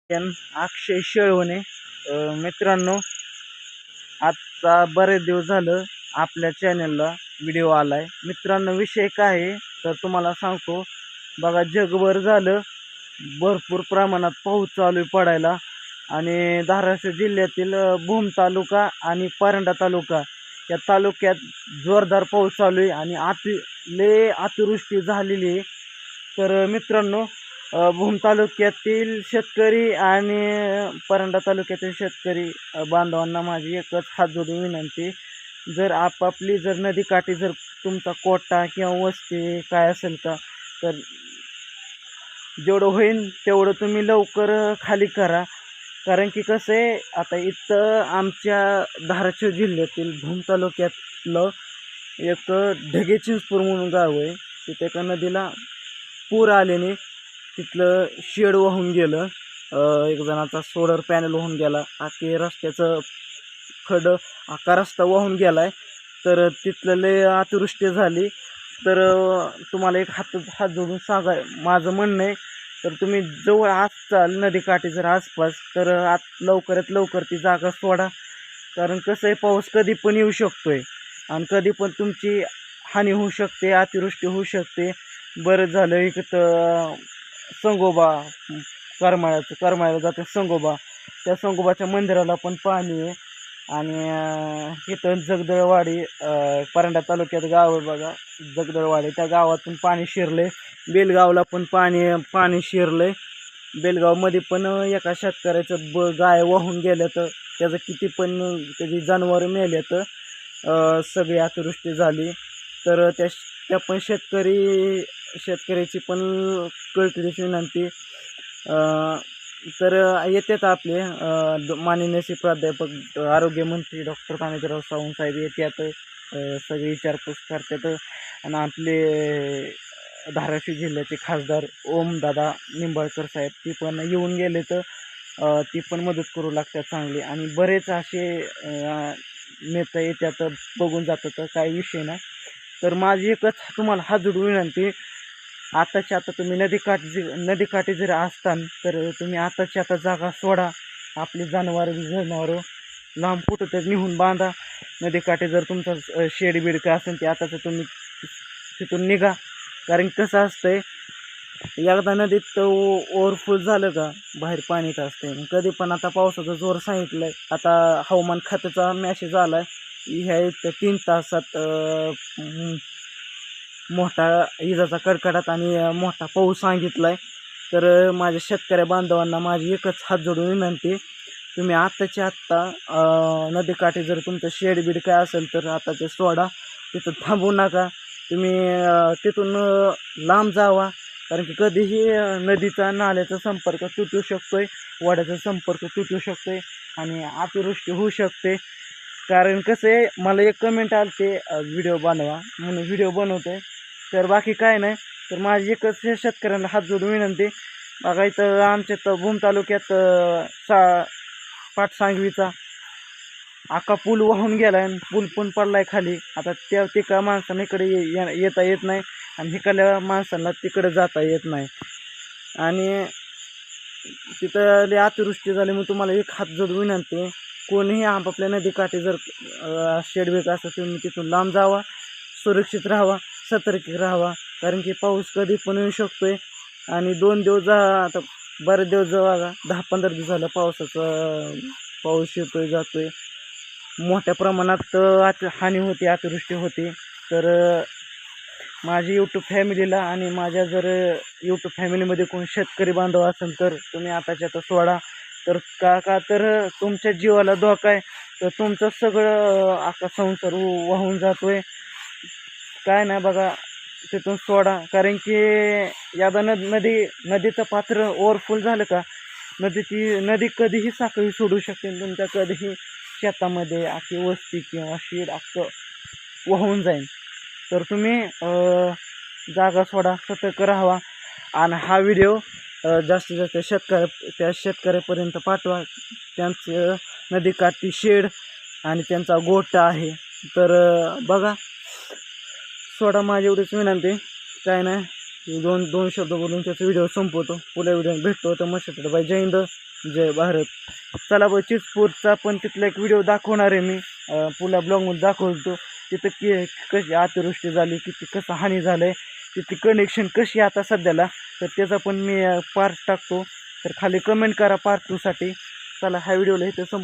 अक्षय शेळवणे. मित्रांनो, आता बरेच दिवस झालं आपल्या चॅनलला व्हिडिओ आलाय. मित्रांनो, विषय काय आहे तर तुम्हाला सांगतो. बघा, जगभर झालं भरपूर प्रमाणात पाऊस चालू पडायला आणि धाराशिव जिल्ह्यातील भूम तालुका आणि परंडा तालुका या तालुक्यात जोरदार पाऊस चालू आहे आणि अतिवृष्टी झालेली आहे. तर मित्रांनो, भूम तालुक्यातील शेतकरी आणि परंडा तालुक्यातील शेतकरी बांधवांना माझी एकच हात जोडून विनंती, जर आपापली नदीकाठी तुमचा कोटा किंवा वस्ती काय असेल का, तर जेवढं होईल तेवढं तुम्ही लवकर खाली करा. कारण की कसं आहे, आता इथं आमच्या धाराशिव जिल्ह्यातील भूम तालुक्यातलं एक ढगे चिंचपूर म्हणून गाव आहे. तिथे एका नदीला पूर आल्याने तिथलं शेड वाहून गेलं. एक जणाचा सोलर पॅनल वाहून गेला. आखे रस्त्याचं अख्खा रस्ता वाहून गेला आहे. तर तिथलं लय अतिवृष्टी झाली. तर तुम्हाला एक हात जोडून सांगाय माझं म्हणणं आहे, तर तुम्ही जवळ चाल नदीकाठी आसपास, तर लवकरात लवकर ती जागा सोडा. कारण कसं आहे, पाऊस कधी पण येऊ शकतोय आणि कधी पण तुमची हानी होऊ शकते, अतिवृष्टी होऊ शकते. बरं झालं इकडं संगोबा करमाळ्याला जाते संगोबा, त्या संगोबाच्या मंदिराला पण पाणी आहे. आणि इथं जगदळवाडी परंडा तालुक्यात गाव आहे बघा, जगदळवाडी, त्या गावातून पाणी शिरले. बेलगावला पण पाणी शिरले. बेलगावमध्ये पण एका शेतकऱ्याचं गाय वाहून गेल्या, तर त्याचं किती पण त्याची जनावरं मेले, तर सगळी अतिवृष्टी झाली. तर त्या पण शेतकऱ्याची पण कळकळीची विनंती. तर येतात आपले माननीय प्राध्यापक आरोग्यमंत्री डॉक्टर तानाजीराव सावंत साहेब येतात, सगळी विचारपूस करतात. आणि आपले धाराशिव जिल्ह्याचे खासदार ओमदादा निंबाळकर साहेब ती पण येऊन गेले, तर ती पण मदत करू लागतात चांगली. आणि बरेच असे नेते येतात, बघून जातात, तर काही विषय नाही. तर माझी एकच तुम्हाला हात जोडून विनंती, आताच्या आता तुम्ही नदीकाठी जर असतान, तर तुम्ही आताच्या आता जागा सोडा. आपली जनावरं लांब कुठं तर निघून बांधा. नदीकाठी जर तुमचा शेड बीड काय असेल ते आताचं तुम्ही तिथून निघा. कारण कसं असतंय, एकदा नदीत ओव्हरफुल झालं का बाहेर पाणीच असतंय. कधी पण आता पावसाचा जोर सांगितलाय, आता हवामान खात्याचा मेसेज आलाय, ह्या 3 तासात मोठा इजाचा कडकडाट आणि मोठा पाऊस सांगितलाय. तर माझ्या शेतकऱ्या बांधवांना माझी एकच हात जोडून विनंती, तुम्ही आत्ताच्या आत्ता नदीकाठी जर तुमचं शेड बीड काय असेल तर आता ते सोडा. तिथं थांबू नका. तुम्ही तिथून लांब जावा. कारण की कधीही नदीचा नाल्याचा संपर्क तुटू शकतोय, वाड्याचा संपर्क तुटू शकतोय आणि अतिवृष्टी होऊ शकते. कारण कसं आहे, मला एक कमेंट आली ते व्हिडिओ बनवा म्हणून व्हिडिओ बनवतो आहे. तर बाकी काय नाही. तर माझी एकच शेतकऱ्यांना हात जोडून विनंती, बघा इथं आमच्या तर भूम तालुक्यात पाटसांगवीचा अख्खा पूल वाहून गेला आहे. पूल पण पडला आहे खाली. आता तिकडं माणसांना इकडे येता येत नाही आणि इकडल्या माणसांना तिकडे जाता येत नाही. आणि तिथं लई अतिवृष्टी झाली. मग तुम्हाला एक हात जोडून विनंती, कोणीही आपापल्या नदीकाठी जर शेडबेक असं तुम्ही तिथून लांब जावा, सुरक्षित राहावा, सतर्क राहावा. कारण की पाऊस कधी पण येऊ शकतोय. आणि 2 दिवस आता बरेच दिवस बघा, 10-15 दिवस झालं पाऊस येतोय जातोय. मोठ्या प्रमाणात हानी होती, अतिवृष्टी होती. तर माझी यूट्यूब फॅमिलीला आणि माझ्या जर यूट्यूब फॅमिलीमध्ये कोण शेतकरी बांधव असेल, तर तुम्ही आताच्या आता सोडा. तर का तर तुमच्या जीवाला धोका आहे. तर तुमचं सगळं अख्खा संसार वाहून जातोय. काय नाही बघा, तिथून सोडा. कारण की एकदा नदीचं पात्र ओव्हरफुल झालं का, नदी कधीही साखळी सोडू शकते. तुमच्या कधीही शेतामध्ये अख्खी वस्ती किंवा शेड अख्खं वाहून जाईल. तर तुम्ही जागा सोडा, सतर्क राहावा. आणि हा व्हिडिओ जास्तीत जास्त शेतकऱ्यापर्यंत पाठवा. त्यांचं नदीकाठी शेड आणि त्यांचा गोठा आहे. तर बघा, सोडा. माझी एवढीच विनंती, काय नाही. दोन शब्द बोलून त्याचा व्हिडिओ संपवतो. पुढे व्हिडिओ भेटतो. तर मस्त बाय. जय हिंद. जय भारत. चला बघ चिचपूरचा पण तिथला एक व्हिडिओ दाखवणार आहे मी, पुला ब्लॉगमध्ये दाखवतो. तिथं कशी अतिवृष्टी झाली, किती कसं हानी झालं आहे, तिथे कनेक्शन कशी आता सध्याला, तर त्याचा पण मी पार्ट टाकतो. तर खाली कमेंट करा पार्ट 2साठी. चला ह्या व्हिडिओला इथं